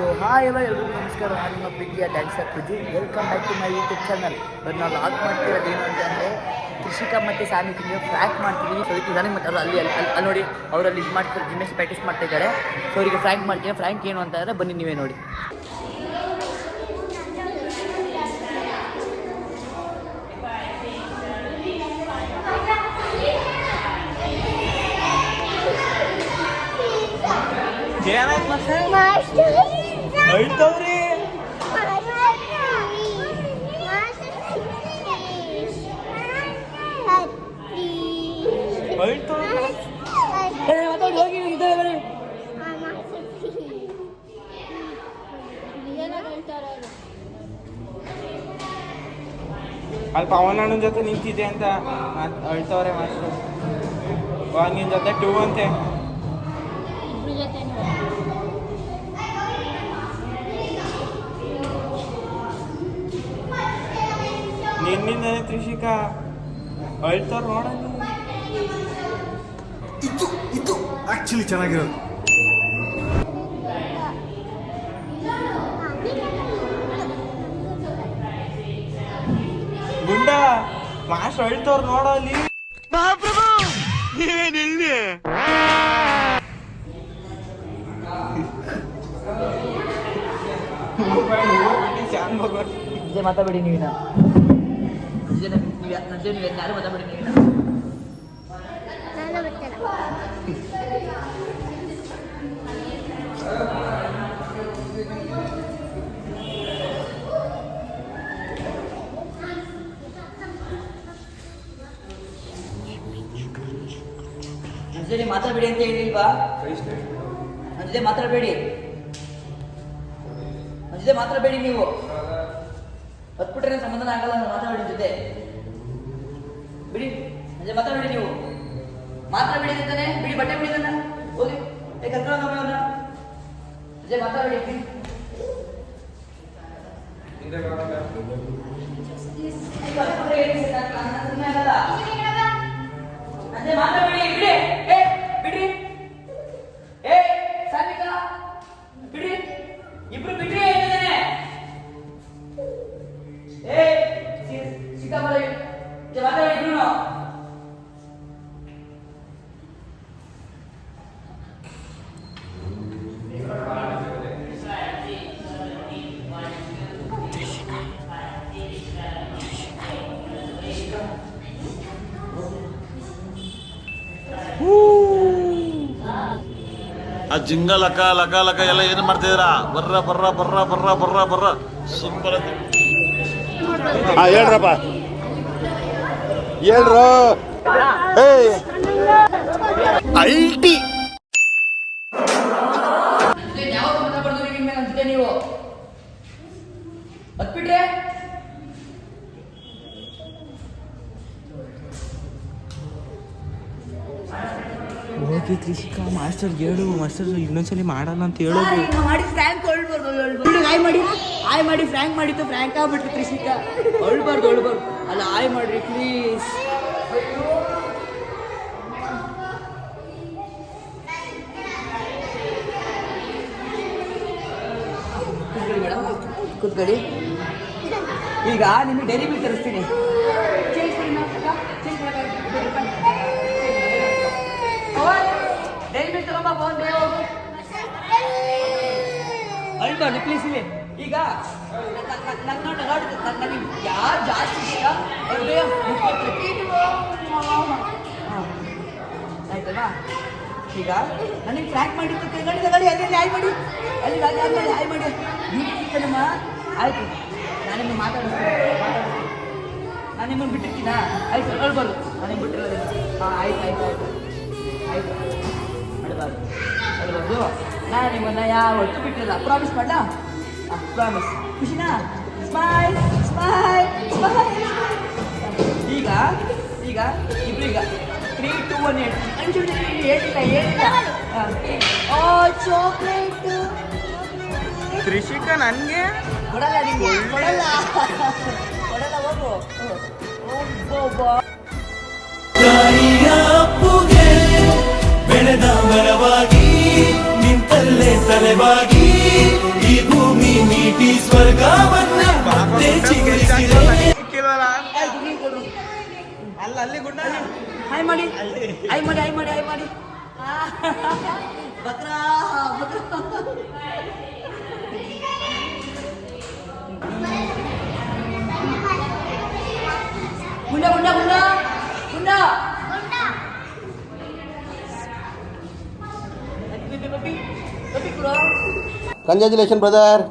So hi ಎಲ್ರಿಗೂ ನಮಸ್ಕಾರ. ನಾನು ನಿಮ್ಮ ಪ್ರೀತಿಯ dancer Puju. Welcome back to my YouTube channel. But ನಾವು ಲಾಗ್ ಮಾಡ್ತಿರೋದೇನು ಅಂತಂದರೆ ಕೃಷಿಕಾ ಮತ್ತು ಸಾಮಿಕಿಗೆ ಫ್ರ್ಯಾಂಕ್ ಮಾಡ್ತಿದ್ದೀವಿ. ಸೊ ಇದಕ್ಕೆ ನನಗೆ ಮತ್ತು ಅವರು ಅಲ್ಲಿ ನೋಡಿ ಅವರಲ್ಲಿ ಇದು ಮಾಡ್ತಾರೆ, ಜಿಮ್ನಾಸ್ಟಿಕ್ ಪ್ರಾಕ್ಟೀಸ್ ಮಾಡ್ತಾ ಇದ್ದಾರೆ. ಸೊ ಅವರಿಗೆ ಫ್ರ್ಯಾಂಕ್ ಮಾಡ್ತೀನಿ. ಫ್ರ್ಯಾಂಕ್ ಏನು ಅಂತಂದರೆ ಬನ್ನಿ ನೀವೇ ನೋಡಿ. ಏನಾಯ್ತು ಮತ್ತೆ ಹೇಳ್ತವ್ರಿ ಅಲ್ಲಿ ಪವನಣ್ಣನ ಜೊತೆ ನಿಂತಿದೆ ಅಂತ ಹೇಳ್ತವ್ರೆ ಮಾಸ್ಟರ್. ನಿನ್ನ ಜೊತೆ 2 ಅಂತೆ. ನಿನ್ನಿಂದನೇ ಕೃಷಿಕಾ ಅಳ್ತಾರ ನೋಡ. ಇದು ಆಕ್ಚುಲಿ ಚೆನ್ನಾಗಿರೋದು. ಗುಂಡ ಮಾಸ್ಟರ್ ಅಳ್ತವ್ರ ನೋಡ ಅಲ್ಲಿ. ನೀವೇನಿಲ್ಲಿ ಮಾತಾಡಿ ನೀವಿನ ಯಾರು ಮಾತಾಡಿ ನೀವಿನ ಮಾತಾಡಬೇಡಿ ಅಂತ ಹೇಳಿಲ್ವಾ? ನನ್ನ ಜೊತೆ ಮಾತಾಡಬೇಡಿ, ನನ್ನ ಜೊತೆ ಮಾತಾಡಬೇಡಿ. ನೀವು ಹತ್ಬಿಟ್ರೆ ಸಂಬಂಧನ ಆಗಲ್ಲ. ಮಾತಾಡಬೇಡಿ ಜೊತೆ ಬಿಡಿ. ನನ್ನ ಜೊತೆ ಮಾತಾಡಬೇಡಿ. ನೀವು ಮಾತಾಡಬೇಡಿ ಅಂತಾನೆ ಬಿಡಿ. ಬಟ್ಟೆ ಬಿಡಿ ನನ್ನ ಹೋಗಿ ಕರ್ಕೊಂಡು ಅವ್ರನ್ನ ಜೊತೆ ಮಾತಾಡಬೇಡಿ. ಅಂದ್ರೆ ಮಾತಾಡಬೇಡಿ. ಬಿಡಿ ಬಿಡ್ರಿ. ಸಾಮಿಕಾ ಬಿಡ್ರಿ. ಇಬ್ರು ಬಿಡ್ರಿ. ಸಿಕ್ಕಾಪಟ್ಟೆ ಮಾತಾಡಿ ಇಬ್ರು. ಆ ಜಿಂಗ ಲಕ ಲಕ ಲಕ ಎಲ್ಲ ಏನು ಮಾಡ್ತಿದ್ದೀರಾ? ಬರ್ರ ಬರ್ರ ಬರ್ರ ಬರ್ರ ಬರ್ರ ಬರ್ರ ಸೂಪರ್ ಅಂತ ಹೇಳ್ರಪ್ಪ. ಹೇಳ್ರು ಐಟಿ ನೀವು ಹತ್ಬಿಟ್ರೆ ಹೋಗಿ ಕೃಷಿಕಾ ಮಾಸ್ಟರ್ ಹೇಳು. ಮಾಸ್ಟರ್ ಇನ್ನೊಂದ್ಸಲಿ ಮಾಡಲ್ಲ ಅಂತ ಹೇಳೋದು. ಮಾಡಿ ಫ್ರ್ಯಾಂಕ್ ಹೊಳ್ಬಾರ್ದು. ಆಯ್ ಮಾಡಿ ಫ್ರ್ಯಾಂಕ್ ಮಾಡಿತ್ತು. ಫ್ರ್ಯಾಂಕ್ ಆಗ್ಬಿಟ್ಟು ಕೃಷಿಕಾ ಹೊಳ್ಬಾರ್ದು ಅಲ್ಲ. ಆಯ್ ಮಾಡ್ರಿ ಪ್ಲೀಸ್. ಕೂತ್ಕೊಳ್ಳಿ. ಈಗ ನಿಮಗೆ ಡೈರಿ ಮಿಲ್ಕ್ ತರಿಸ್ತೀನಿ. ಡೈರಿ ಮಿಲ್ಕ್ ತಗೊಂಬ. ಅಳ್ಬಾರ್ದು ಪ್ಲೀಸ್. ಇಲ್ಲಿ ಈಗ ನನಗೆ ಯಾರು ಜಾಸ್ತಿ ಇಷ್ಟ ಅವ್ರು ಬೇಗ ಆಯ್ತಲ್ವಾ? ಈಗ ನನಗೆ ಫ್ರ್ಯಾಂಕ್ ಮಾಡಿತ್ತು. ತಗೊಳ್ಳಿ ಅಲ್ಲಿ ಆಯ್ ಮಾಡಿ. ಅಲ್ಲಿ ಆಯ್ ಮಾಡಿ. ನಮ್ಮ ಆಯ್ತು. ನಾನು ನಿಮ್ಮನ್ನು ಮಾತಾಡಿಸ್ತೀನಿ. ನಾನು ನಿಮ್ಮನ್ನು ಬಿಟ್ಟಿರ್ತೀನಾ? ಆಯ್ತು ಹೇಳ್ಬಾರ್ದು. ನಾನು ನಿಮ್ಗೆ ಬಿಟ್ಟಿರೋದು. ಹಾಂ ಆಯ್ತು ಹೇಳ್ಬಾರ್ದು. ನಾನು ನಿಮ್ಮನ್ನು ಯಾವತ್ತೂ ಬಿಟ್ಟಿರಲ್ಲ. ಪ್ರಾಮಿಸ್ ಮಾಡಲಾ? ಪ್ರಾಮಿಸ್. ಖುಷಿನಾ? ಸ್ಮೈಲ್. ಈಗ ಇಬ್ರು ಈಗ 3, 2, 1 ಹೇಳಿಲ್ಲ. ಚಾಕ್ಲೇಟ್ ಕೃಷಿಕಾ ನನಗೆ ಕೊಡಲ್ಲ. ನಿಮಗೆ ಕೊಡಲ್ಲ. ಹೋಗು. ಬೆಳೆದ ಮರವಾಗಿ ನಿಂತಲ್ಲೇ ತಲೆವಾಗಿ ಈ ಭೂಮಿ ನೀತಿ ಸ್ವರ್ಗವನ್ನ ಮತ್ತೆ ಚಿಗುರಿಸಿದೆ. ಅಲ್ಲಿ ಗುಡ್ಡ ಹಾಯ್ ಮಾಡಿ ಹಾಯ್ ಮಾಡಿ ಹಾಯ್ ಮಾಡಿ ಹಾಯ್ ಮಾಡಿ ಬಕ್ರಾ ಗುಂಡ ಗುಂಡ ಗುಂಡ ಗುಂಡ ಕಂಗ್ರ್ಯಾಚುಲೇಷನ್ ಬ್ರದರ್.